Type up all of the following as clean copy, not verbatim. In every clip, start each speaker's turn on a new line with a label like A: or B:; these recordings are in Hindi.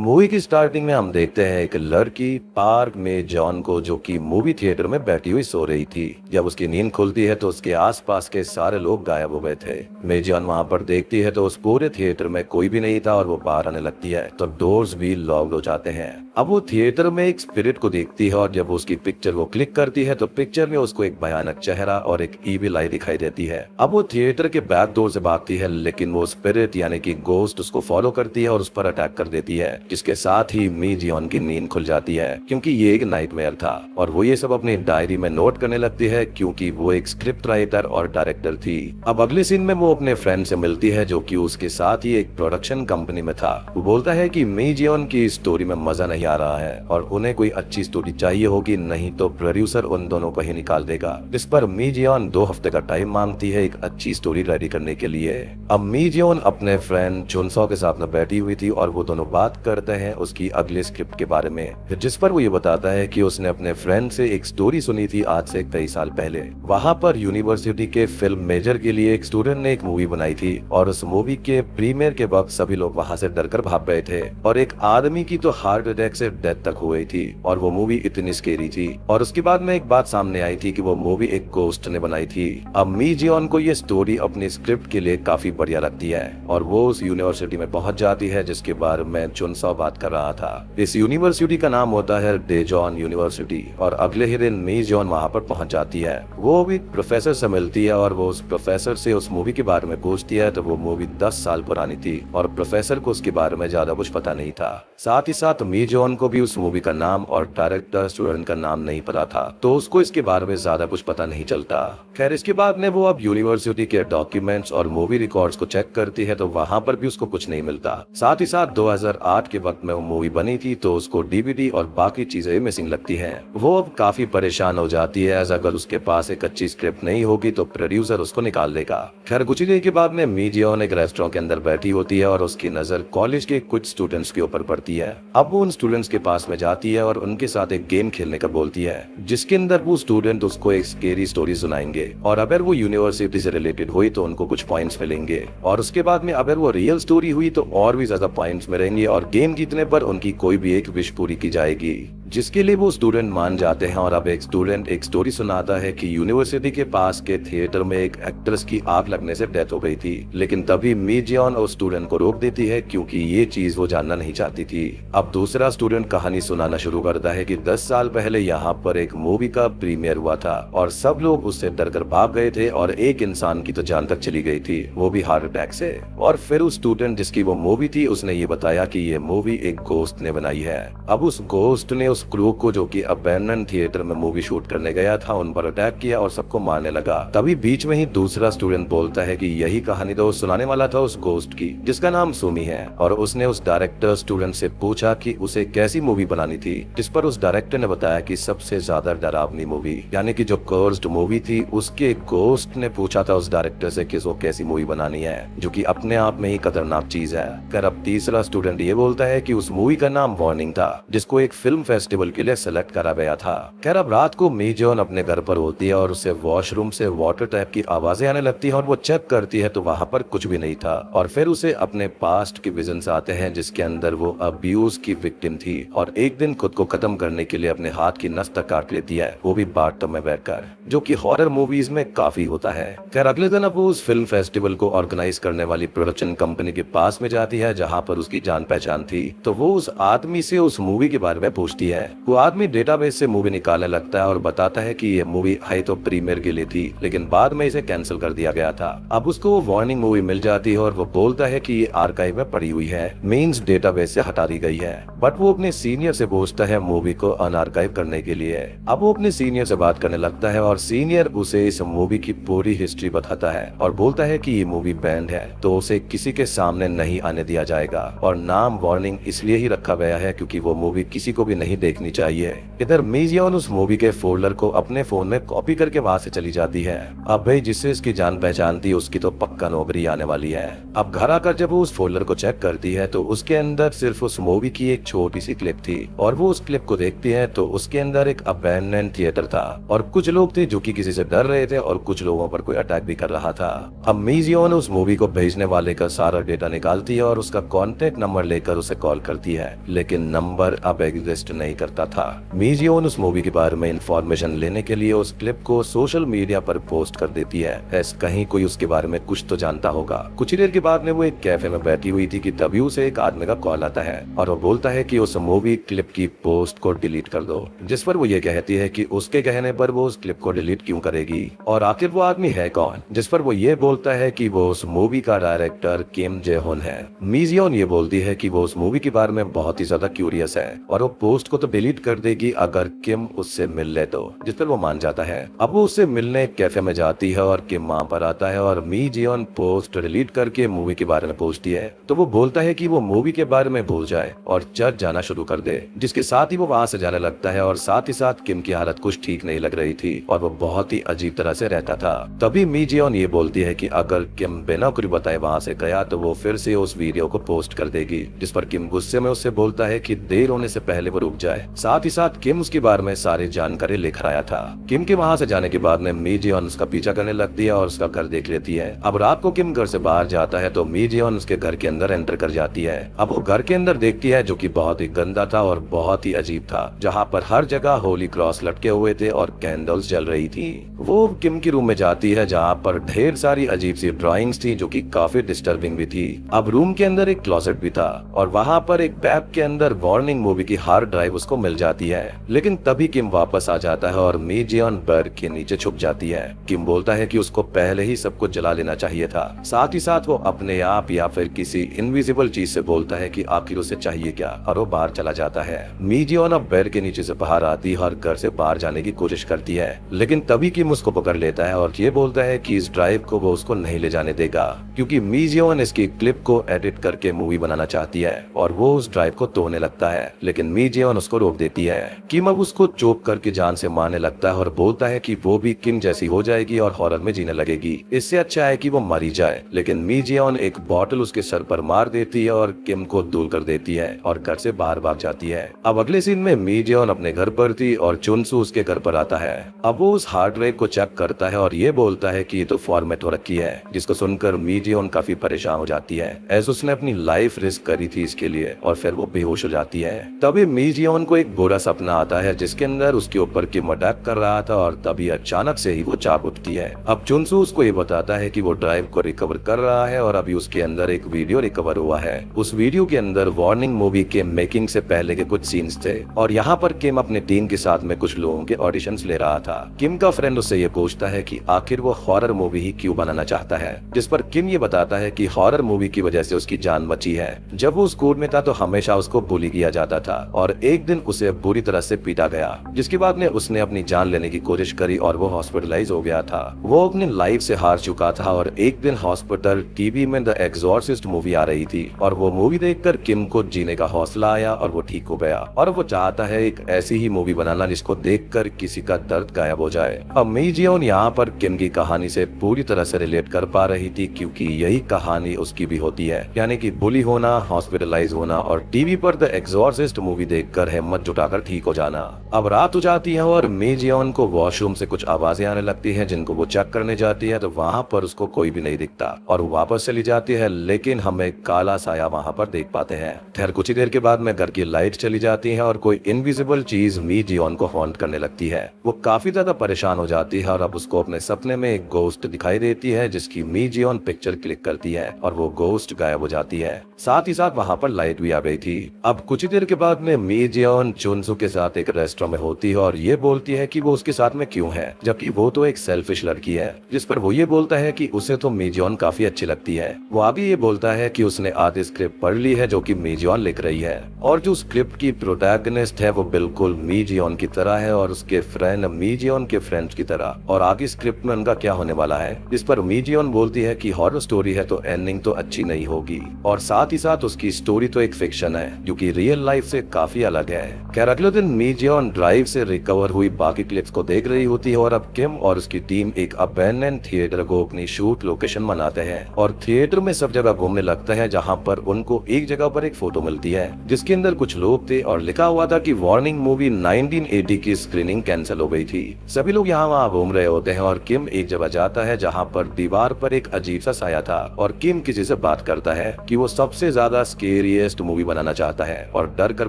A: मूवी की स्टार्टिंग में हम देखते हैं एक लड़की पार्क में जॉन को, जो कि मूवी थिएटर में बैठी हुई सो रही थी। जब उसकी नींद खुलती है तो उसके आसपास के सारे लोग गायब हो गए थे। मे जॉन वहां पर देखती है तो उस पूरे थिएटर में कोई भी नहीं था और वो बाहर आने लगती है तो डोर्स भी लॉक्ड हो जाते हैं। अब वो थिएटर में एक स्पिरिट को देखती है और जब उसकी पिक्चर वो क्लिक करती है तो पिक्चर में उसको एक भयानक चेहरा और एक ईविल आई दिखाई देती है। अब वो थिएटर के बैक डोर से भागती है, लेकिन वो स्पिरिट यानी कि गोस्ट उसको फॉलो करती है और उस पर अटैक कर देती है, जिसके साथ ही मी जियोन की नींद खुल जाती है क्योंकि ये एक नाइटमेयर था। और वो ये सब अपनी डायरी में नोट करने लगती है क्योंकि वो एक स्क्रिप्ट राइटर और डायरेक्टर थी। अब अगले सीन में वो अपने फ्रेंड से मिलती है जो कि उसके साथ ही एक प्रोडक्शन कंपनी में था। वो बोलता है कि मी जियोन की स्टोरी में मजा नहीं आ रहा है और उन्हें कोई अच्छी स्टोरी चाहिए होगी, नहीं तो प्रोड्यूसर उन दोनों को ही निकाल देगा। जिस पर मी जियोन 2 हफ्ते का टाइम मांगती है एक अच्छी स्टोरी रेडी करने के लिए। अब मी जियोन अपने फ्रेंड जुनसो के साथ में बैठी हुई थी और वो दोनों बात करते हैं उसकी अगले स्क्रिप्ट के बारे में, जिस पर वो ये बताता है कि उसने अपने फ्रेंड से एक स्टोरी सुनी थी आज से कई साल पहले। वहां पर यूनिवर्सिटी के फिल्म मेजर के लिए एक स्टूडेंट ने एक मूवी बनाई थी और उस मूवी के प्रीमियर के वक्त सभी लोग वहां से डरकर भाग गए थे और एक आदमी की तो हार्ट अटैक से डेथ तक हो गई थी और वो मूवी इतनी स्केरी थी। और उसके बाद में एक बात सामने आई थी कि वो मूवी एक गोस्ट ने बनाई थी। अब मी जियोन को ये स्टोरी अपनी स्क्रिप्ट के लिए काफी बढ़िया लगती है और वो उस यूनिवर्सिटी में पहुंच जाती है जिसके बारे में जुनसो बात कर रहा था। इस यूनिवर्सिटी का नाम होता है डेजॉन यूनिवर्सिटी और अगले ही दिन मी जियोन वहां पर पहुंच जाती है। वो भी प्रोफेसर से मिलती है और वो उस प्रोफेसर से उस मूवी के बारे में पूछती है तो वो मूवी 10 साल पुरानी थी और प्रोफेसर को उसके बारे में ज्यादा कुछ पता नहीं था। साथ ही साथ मी जियोन को भी उस मूवी का नाम और डायरेक्टर स्टूडेंट का नाम नहीं पता था, तो उसको इसके बारे में ज्यादा कुछ पता नहीं चलता। खैर, इसके बाद में वो अब यूनिवर्सिटी के डॉक्यूमेंट्स और मूवी रिकॉर्ड्स को चेक करती है तो वहां पर भी उसको कुछ नहीं मिलता। साथ ही साथ 2008 के वक्त में वो मूवी बनी थी तो उसको डीवीडी और बाकी चीजें मिसिंग लगती हैं। वो अब काफी परेशान हो जाती है, अगर उसके पास एक अच्छी स्क्रिप्ट नहीं होगी तो प्रोड्यूसर उसको निकाल देगा। खैर, कुछ ही देर के बाद में मी जियोन एक रेस्टोरेंट के अंदर बैठी होती है और उसकी नजर कॉलेज के कुछ स्टूडेंट्स के ऊपर पड़ती है। अब वो उन स्टूडेंट्स के पास में जाती है और उनके साथ एक गेम खेलने का बोलती है जिसके अंदर वो स्टूडेंट उसको एक स्केरी स्टोरी सुनाएंगे और अगर वो यूनिवर्सिटी से रिलेटेड हुई तो उनको कुछ पॉइंट्स मिलेंगे और उसके बाद में अगर वो रियल स्टोरी हुई तो और भी ज्यादा पॉइंट्स मिलेंगे और गेम जीतने पर उनकी कोई भी एक विश पूरी की जाएगी, जिसके लिए वो स्टूडेंट मान जाते हैं। और अब एक स्टूडेंट एक स्टोरी सुनाता है कि यूनिवर्सिटी के पास के थिएटर में एक एक्ट्रेस की आग लगने से डेथ हो गई थी, लेकिन तभी मी जियोन उस स्टूडेंट को रोक देती है क्योंकि ये चीज वो जानना नहीं चाहती थी। अब दूसरा स्टूडेंट कहानी सुनाना शुरू करता है कि 10 साल पहले यहाँ पर एक मूवी का प्रीमियर हुआ था और सब लोग उससे डरकर भाग गए थे और एक इंसान की तो जान तक चली गई थी, वो भी हार्ट अटैक से। और फिर उस स्टूडेंट जिसकी वो मूवी थी उसने ये बताया कि ये मूवी एक गोस्ट ने बनाई है। अब उस गोस्ट ने क्रू को, जो कि अबैंडन थिएटर में मूवी शूट करने गया था, उन पर अटैक किया और सबको मारने लगा। तभी बीच में ही दूसरा स्टूडेंट बोलता है कि यही कहानी तो सुनाने वाला था उस गोस्ट की जिसका नाम सुमी है और उसने उस डायरेक्टर स्टूडेंट से पूछा कि उसे कैसी मूवी बनानी थी, जिस पर उस डायरेक्टर ने बताया कि सबसे ज्यादा डरावनी मूवी यानी कि जो कर्स्ड मूवी थी उसके गोस्ट ने पूछा था उस डायरेक्टर से कि वो कैसी मूवी बनानी है, जो कि अपने आप में ही खतरनाक चीज है। कर अब तीसरा स्टूडेंट ये बोलता है कि उस मूवी का नाम वार्निंग था जिसको एक फिल्म फेस्टिवल के लिए सेलेक्ट करा गया था। खैर, अब रात को मी जियोन अपने घर पर होती है और उसे वॉशरूम से वाटर टैप की आवाजें आने लगती है और वो चेक करती है तो वहां पर कुछ भी नहीं था। और फिर उसे अपने पास्ट के विजन्स आते हैं जिसके अंदर वो अब्यूज की विक्टिम थी और एक दिन खुद को खत्म करने के लिए अपने हाथ की नस तक काट लेती है, वो भी बाथटब में बैठकर, जो कि हॉरर मूवीज में काफी होता है। खैर, अगले दिन अब वो उस फिल्म फेस्टिवल को ऑर्गेनाइज करने वाली प्रोडक्शन कंपनी के पास में जाती है जहाँ पर उसकी जान पहचान थी। तो वो उस आदमी से उस मूवी के बारे में पूछती है। वो आदमी डेटाबेस से मूवी निकालने लगता है और बताता है कि ये मूवी आई तो प्रीमियर के लिए थी लेकिन बाद में इसे कैंसिल कर दिया गया था। अब उसको वो वार्निंग मूवी मिल जाती है और वो बोलता है कि ये आर्काइव में पड़ी हुई है, मींस डेटाबेस से हटा दी गई है। बट वो अपने सीनियर से पूछता है मूवी को अनआर्काइव करने के लिए। अब वो अपने सीनियर से बात करने लगता है और सीनियर उसे इस मूवी की पूरी हिस्ट्री बताता है और बोलता है कि ये मूवी बैंड है तो उसे किसी के सामने नहीं आने दिया जाएगा और नाम वार्निंग इसलिए ही रखा गया है क्योंकि वो मूवी किसी को भी नहीं देखनी चाहिए। इधर मीजियन उस मूवी के फोल्डर को अपने फोन में कॉपी करके वहां से चली जाती है। अब भाई जिससे इसकी जान पहचान थी उसकी तो पक्का नौकरी आने वाली है। अब घर आकर जब वो उस फोल्डर को चेक करती है तो उसके अंदर सिर्फ उस मूवी की एक छोटी सी क्लिप थी और वो उस क्लिप को देखती है तो उसके अंदर एक अबैंडन थिएटर था और कुछ लोग थे जो कि किसी से डर रहे थे और कुछ लोगों पर कोई अटैक भी कर रहा था। अब मीजियन उस मूवी को भेजने वाले का सारा डेटा निकालती है और उसका कॉन्टेक्ट नंबर लेकर उसे कॉल करती है, लेकिन नंबर अब एग्जिस्ट नहीं करता था। मीजियन उस मूवी के बारे में इंफॉर्मेशन लेने के लिए उस क्लिप को सोशल मीडिया पर पोस्ट कर देती है, ऐसे कहीं कोई उसके बारे में कुछ तो जानता होगा। कुछ ही देर के बाद में वो एक कैफे में बैठी हुई थी कि तभी उसे एक आदमी का कॉल आता है और वो बोलता है कि उस मूवी क्लिप की पोस्ट को डिलीट कर दो, जिस पर वो ये कहती है कि उसके कहने पर वो उस क्लिप को डिलीट क्यों करेगी और आखिर वो आदमी है कौन, जिस पर वो ये बोलता है कि वो उस मूवी का डायरेक्टर किम जे-होन है। मीजियन ये बोलती है कि वो उस मूवी के बारे में बहुत ही ज्यादा क्यूरियस है और वो पोस्ट को तो डिलीट कर देगी अगर किम उससे मिल ले तो, जिस पर वो मान जाता है। अब वो उससे मिलने कैफे में जाती है और किम वहां पर आता है और मीजियन पोस्ट डिलीट करके मूवी के बारे में पूछती है तो वो बोलता है कि वो मूवी के बारे में भूल जाए और चर्च जाना शुरू कर दे, जिसके साथ ही वो वहां से जाने लगता है और साथ ही साथ किम की हालत कुछ ठीक नहीं लग रही थी और वो बहुत ही अजीब तरह से रहता था। तभी मीजियन ये बोलती है कि अगर किम बिना कुछ बताए वहां से गया तो वो फिर से उस वीडियो को पोस्ट कर देगी, जिस पर किम गुस्से में उससे बोलता है कि देर होने से पहले वो रुक जाए। साथ ही साथ किम उसके बारे में सारी जानकारी लिख आया था। किम के वहां से जाने के बाद में मीजियन उसका पीछा करने लगती है और उसका घर देख लेती है। अब रात को किम घर से बाहर जाता है तो मीजियन उसके घर के अंदर एंटर कर जाती है। अब वो घर के अंदर देखती है जो कि बहुत ही गंदा था और बहुत ही अजीब था, जहाँ पर हर जगह होली क्रॉस लटके हुए थे और कैंडल्स जल रही थी। वो किम के रूम में जाती है जहाँ पर ढेर सारी अजीब सी ड्राइंग्स थी जो कि काफी डिस्टर्बिंग भी थी। अब रूम के अंदर एक क्लोसेट भी था और वहाँ पर एक बैग के अंदर वार्निंग मूवी की हार्ड ड्राइव उसको मिल जाती है, लेकिन तभी किम वापस आ जाता है और मीजियन बेड के नीचे छुप जाती है। किम बोलता है कि उसको पहले ही सब कुछ जला लेना चाहिए था। साथ ही साथ वो अपने आप या फिर किसी इनविजिबल चीज से बोलता है कि आखिर उसे चाहिए क्या और वो बाहर चला जाता है। मीजियन अब बेड के नीचे से बाहर आती है और घर से बाहर जाने की कोशिश करती है, लेकिन तभी किम उसको पकड़ लेता है और ये बोलता है कि इस ड्राइव को वो उसको नहीं ले जाने देगा क्योंकि मीजियन इसकी क्लिप को एडिट करके मूवी बनाना चाहती है और वो उस ड्राइव को तोड़ने लगता है, लेकिन मीजियन उसको रोक देती है। किम अब उसको चोप करके जान से मारने लगता है और बोलता है कि वो भी किम जैसी हो जाएगी और हॉरर में जीने लगेगी, इससे अच्छा है कि वो मरी जाए। लेकिन मीजियन एक बॉटल उसके सर पर मार देती है और किम को दूर कर देती है और घर से बाहर भाग जाती है। अब अगले सीन में मीजियन अपने घर पर थी और चुनसू उसके घर पर आता है। अब वो उस हार्ड ड्राइव को चेक करता है और ये बोलता है कि ये तो फॉर्मेट हो रखी है, जिसको सुनकर मीजियन काफी परेशान हो जाती है, ऐसे उसने अपनी लाइफ रिस्क करी थी इसके लिए, और फिर वो बेहोश हो जाती है। तभी मीजियन को एक बुरा सपना आता है जिसके अंदर उसके ऊपर किम अटैक कर रहा था और तभी अचानक से ही वो जाग उठती है। अब चुनसू उसको ये बताता है कि वो ड्राइव को रिकवर कर रहा है और अभी उसके अंदर एक वीडियो रिकवर हुआ है। उस वीडियो के अंदर वार्निंग मूवी के मेकिंग से पहले के कुछ सीन्स थे और यहाँ पर किम अपने टीम के साथ में कुछ लोगों के ऑडिशंस ले रहा था। किम का फ्रेंड उससे ये पूछता है कि आखिर वो हॉरर मूवी ही क्यों बनाना चाहता है, जिस पर किम ये बताता है कि हॉरर मूवी की वजह से उसकी जान बची है। जब वो स्कूल में था तो हमेशा उसको बुली किया जाता था और एक दिन उसे बुरी तरह से पीटा गया, जिसके बाद में उसने अपनी जान लेने की कोशिश करी और वो हॉस्पिटलाइज हो गया था। वो अपनी लाइफ से हार चुका था और एक दिन हॉस्पिटल टीवी में द एक्सॉर्सिस्ट मूवी आ रही थी और वो मूवी देखकर किम को जीने का हौसला आया और वो ठीक हो गया और वो चाहता है एक ऐसी ही मूवी बनाना जिसको देखकर किसी का दर्द गायब हो जाए। अब मीजियन यहाँ पर किम की कहानी से पूरी तरह से रिलेट कर पा रही थी क्योंकि यही कहानी उसकी भी होती है, यानी कि बुली होना, हॉस्पिटलाइज होना और टीवी पर द एक्सॉर्सिस्ट मूवी देखकर हिम्मत जुटाकर ठीक हो जाना। अब रात हो जाती है और मीजियन को वॉशरूम से कुछ आवाजें आने लगती है जिनको वो चेक करने जाती है तो वहाँ पर उसको कोई भी नहीं दिखता और वो वापस चली जाती है, लेकिन हमें काला साया वहाँ पर देख पाते हैं। खैर कुछ ही देर के बाद में घर की लाइट चली जाती है और कोई इनविजिबल चीज मीजियन को हॉन्ट करने लगती है। वो काफी ज्यादा परेशान हो जाती है और अब उसको अपने सपने में एक गोस्ट दिखाई देती है जिसकी मीजियन पिक्चर क्लिक करती है और वो गोस्ट गायब हो जाती है। साथ ही साथ वहाँ पर लाइट भी आ गई थी। अब कुछ ही देर के बाद में मीजियन चुनसू के साथ एक रेस्टोरेंट में होती है और ये बोलती है कि वो उसके साथ में क्यों है, जबकि वो तो एक सेल्फिश लड़की है, जिस पर वो ये बोलता है कि उसे तो मीजियन काफी अच्छी लगती है। वो आगे ये बोलता है कि उसने आधी स्क्रिप्ट पढ़ ली है जो कि मीजियन लिख रही है और जो स्क्रिप्ट की प्रोटैगनिस्ट है वो बिल्कुल मीजियन की तरह है और उसके फ्रेंड मीजियन के फ्रेंड्स की तरह, और आगे स्क्रिप्ट में उनका क्या होने वाला है। इस पर मीजियन बोलती है कि हॉरर स्टोरी है तो एंडिंग तो अच्छी नहीं होगी और साथ ही साथ उसकी स्टोरी तो एक फिक्शन है जो कि रियल लाइफ से काफी अलग है। खैर अगले दिन मी जियोन ड्राइव से रिकवर हुई बाकी क्लिप्स को देख रही होती है और अब किम और उसकी टीम एक अबैंडन थिएटर को अपनी शूट लोकेशन बनाते हैं और थिएटर में सब जगह घूमने लगता है, जहाँ पर उनको एक जगह पर एक फोटो मिलती है जिसके अंदर कुछ लोग थे और लिखा हुआ था कि वार्निंग मूवी 1980 की स्क्रीनिंग कैंसिल हो गई थी। सभी लोग यहाँ वहाँ घूम रहे होते हैं और किम एक जगह जाता है जहाँ पर दीवार पर एक अजीब सा साया था और किम किसी से बात करता है कि वो सबसे ज्यादा स्केरियस्ट मूवी बनाना चाहता है और डर कर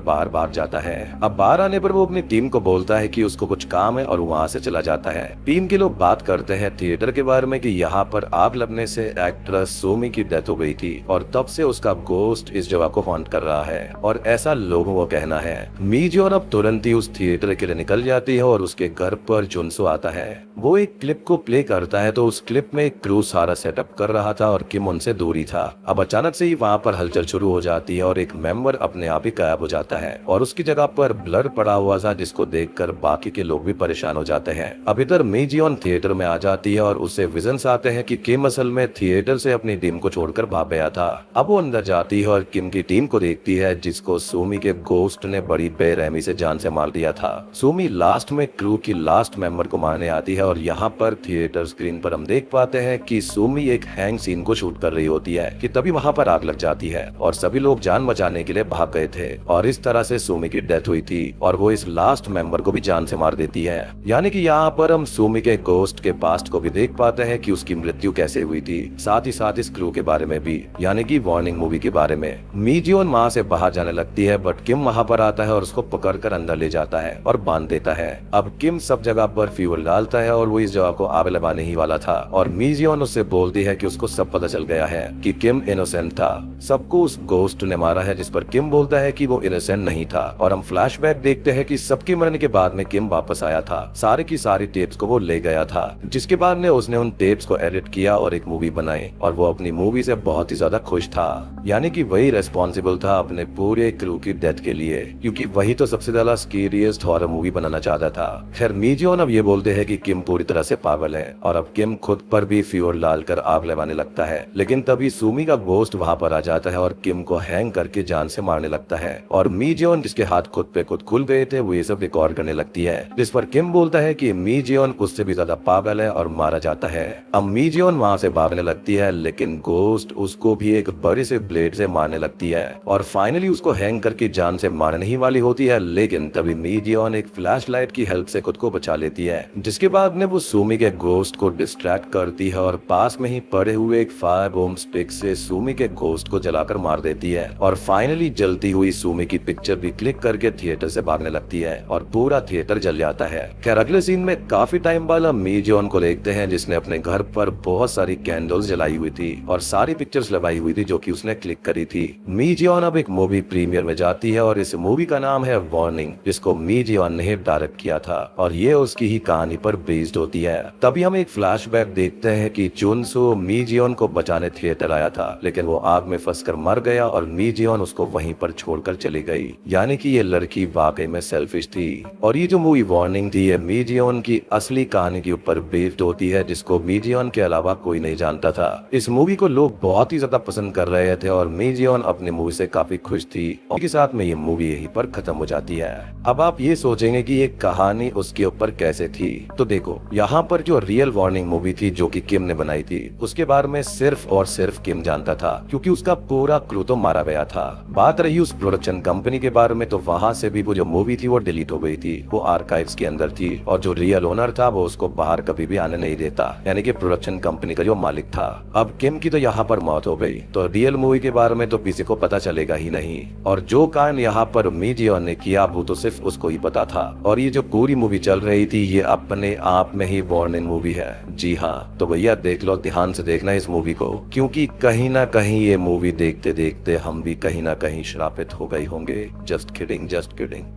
A: बाहर भाग जाता है। अब बाहर आने पर वो अपनी टीम को बोलता है कि उसको कुछ काम है और वहाँ से चला जाता है। टीम के लोग बात करते हैं थिएटर के बारे में कि यहाँ पर आग लगने से एक्ट्रेस सोमी की डेथ हो गई थी और तब से उसका गोस्ट इस जगह को हॉन्ट कर रहा है और ऐसा लोगों को कहना है। मी जियोन अब तुरंत ही उस थिएटर के लिए निकल जाती है और उसके घर पर जुनसो आता है। वो एक क्लिप को प्ले करता है तो उस क्लिप में क्रू सारा सेटअप कर रहा था और किम उनसे दूरी था। अब अचानक से ही वहाँ पर हलचल शुरू हो जाती है और एक मेंबर अपने आप ही गायब हो जाता है और उसकी जगह पर ब्लर पड़ा हुआ था जिसको देखकर बाकी के लोग भी परेशान हो जाते हैं। अब इधर मी जियोन थिएटर में आ जाती है और उसे विजन्स आते हैं कि किम असल में थिएटर से अपनी टीम को छोड़कर भाग गया था। अब वो अंदर जाती है और किम की टीम को देखती है जिसको सोमी के गोस्ट ने बड़ी बेरहमी से जान से मार दिया था। सोमी लास्ट में क्रू की लास्ट मेंबर को मारने आती है और यहाँ पर थिएटर स्क्रीन पर हम देख पाते हैं कि सोमी एक हैंग सीन को शूट कर रही होती है कि तभी वहाँ पर आग लग जाती है और सभी लोग जान बचाने के लिए भाग गए थे और इस तरह से सोमी की डेथ हुई थी और वो इस लास्ट मेंबर को भी जान से मार देती है। यानी कि यहाँ पर हम सोमी के गोस्ट के पास्ट को भी देख पाते हैं कि उसकी मृत्यु कैसे हुई थी, साथ ही साथ इस क्रू के बारे में भी, यानी कि वार्निंग मूवी के बारे में। मी जियोन वहाँ से बाहर जाने लगती है बट किम वहाँ पर आता है और उसको पकड़कर अंदर ले जाता है और बांध देता है। अब किम सब जगह पर फ्यूल डालता है और वो इस जगह को आग लगाने ही वाला था और मी जियोन उससे बोलती है कि उसको सब पता चल गया है कि किम इनोसेंट था, सबको उस गोस्ट ने मारा है, जिस पर किम बोलता है कि वो इनोसेंट नहीं था। और हम फ्लैशबैक देखते हैं कि सबके मरने के बाद में किम वापस आया था, सारी की सारी टेप्स को वो ले गया था, जिसके बाद में उसने उन टेप्स को एडिट किया और एक मूवी बनाई और वो अपनी मूवी से बहुत ही ज्यादा खुश था। यानी कि वही रेस्पॉन्सिबल था अपने पूरे क्रू की डेथ के लिए, क्योंकि वही तो सबसे ज्यादा स्केरियस्ट हॉरर मूवी बनाना चाहता था। खैर मी जियोन अब ये बोलते हैं कि किम पूरी तरह से पागल है और अब किम खुद पर भी फ्यूल डालकर आग लगाने लगता है, लेकिन तभी सुमी का गोस्ट वहाँ पर आ जाता है और किम को हैंग करके जान से मारने लगता है और मी जियोन जिसके हाथ खुद पे खुद खुल गए थे वो ये सब रिकॉर्ड करने लगती है, जिस पर किम बोलता है कि मी जियोन उससे भी ज्यादा पागल है और मारा जाता है। अब मी जियोन वहाँ से भागने लगती है लेकिन गोस्ट उसको भी एक बड़े से ब्लेड से मारने लगती है और फाइनली उसको हैंग करके जान से मारने ही वाली होती है, लेकिन तभी मी जियोन एक फ्लैश लाइट की हेल्प से खुद को बचा लेती है, जिसके बाद में वो सुमी के गोस्ट को डिस्ट्रैक्ट करती है और पास में ही पड़े हुए एक फायर बॉम्ब स्टिक से सुमी के गोस्ट को जलाकर मार देती है और फाइनली जलती हुई सुमी की पिक्चर भी क्लिक करके थिएटर से भागने लगती है और पूरा थिएटर जल जाता है। खैर अगले सीन में काफी टाइम बाद हम मी जियोन को देखते हैं जिसने अपने घर पर बहुत सारी कैंडल्स जलाई हुई थी और सारी पिक्चर्स लगाई हुई थी जो कि उसने क्लिक करी थी। मी जियोन अब एक मूवी प्रीमियर में जाती है और इस मूवी का नाम है वार्निंग, जिसको मी जियोन ने डायरेक्ट किया था और ये उसकी ही कहानी पर बेस्ड होती है। तभी हम एक फ्लैशबैक देखते हैं कि जुनसो मी जियोन को बचाने थिएटर आया था, लेकिन वो आग में फंसकर मर गया और मी जियोन उसको वहीं पर छोड़कर चली गई। यानी कि ये लड़की वाकई में सेल्फिश थी और ये जो मूवी वार्निंग थी ये मी जियोन की असली कहानी के ऊपर बेस्ड होती है, जिसको मी जियोन के अलावा कोई नहीं जानता था। इस मूवी को लोग बहुत ही ज्यादा पसंद कर रहे थे और मी जियोन अपनी मूवी से काफी खुश थी और के साथ में ये मूवी यहीं पर खत्म हो जाती है। अब आप ये सोचेंगे कि ये कहानी उसके ऊपर कैसे थी, तो देखो यहाँ पर जो रियल वार्निंग मूवी थी जो कि किम ने बनाई थी उसके बारे में सिर्फ और सिर्फ किम जानता था, क्योंकि उसका पूरा क्रू तो मारा गया था। बात रही उस प्रोडक्शन कंपनी के बारे में तो वहाँ से भी वो जो मूवी थी वो डिलीट हो गई थी, वो आर्काइव्स के अंदर थी और जो रियल ओनर था वो उसको बाहर कभी भी आने नहीं देता, यानी कि प्रोडक्शन कंपनी का जो मालिक था। अब किम की तो यहाँ पर मौत हो गई तो रियल मूवी के बारे में तो किसी को पता चलेगा ही नहीं और जो कांड यहाँ पर मी जियोन ने किया वो तो सिर्फ उसको ही पता था। और ये जो पूरी मूवी चल रही थी ये अपने आप में ही वार्निंग मूवी है। जी हाँ, तो भैया देख लो, ध्यान से देखना इस मूवी को, क्योंकि कहीं ना कहीं ये मूवी देखते देखते हम भी कहीं ना कहीं श्रापित हो गए होंगे। जस्ट किडिंग,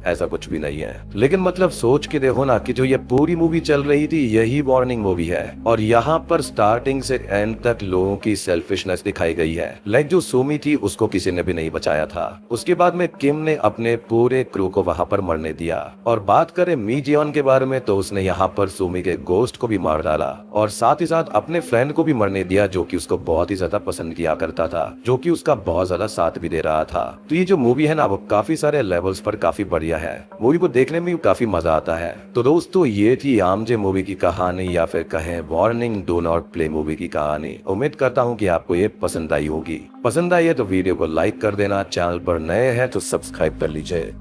A: ऐसा कुछ भी नहीं है, लेकिन मतलब सोच के देखो ना कि जो ये पूरी मूवी चल रही थी यही वार्निंग मूवी है और यहाँ पर स्टार्टिंग से एंड तक लोगों की सेल्फिशनेस दिखाई गई है। लाइक जो सुमी थी उसको किसी ने भी नहीं बचाया था, उसके बाद में किम ने अपने पूरे क्रू को वहाँ पर मरने दिया। और बात करें मी जियोन के बारे में तो उसने यहाँ पर सुमी के गोस्ट को भी मार डाला और साथ ही साथ अपने फ्रेंड को भी मरने दिया जो कि उसको बहुत ही ज्यादा पसंद किया करता था, जो कि उसका बहुत ज्यादा साथ भी दे रहा था। तो ये जो मूवी है ना वो काफी सारे लेवल्स पर काफी बढ़िया है। मूवी को देखने में काफी मजा आता है। तो दोस्तों ये थी आमजे मूवी की कहानी, या फिर कहें warning do not play movie की कहानी। उम्मीद करता हूँ कि आपको ये पसंद आई होगी। पसंद आई है तो वीडियो को लाइक कर देना, चैनल पर नए हैं तो सब्सक्राइब कर लीजिए।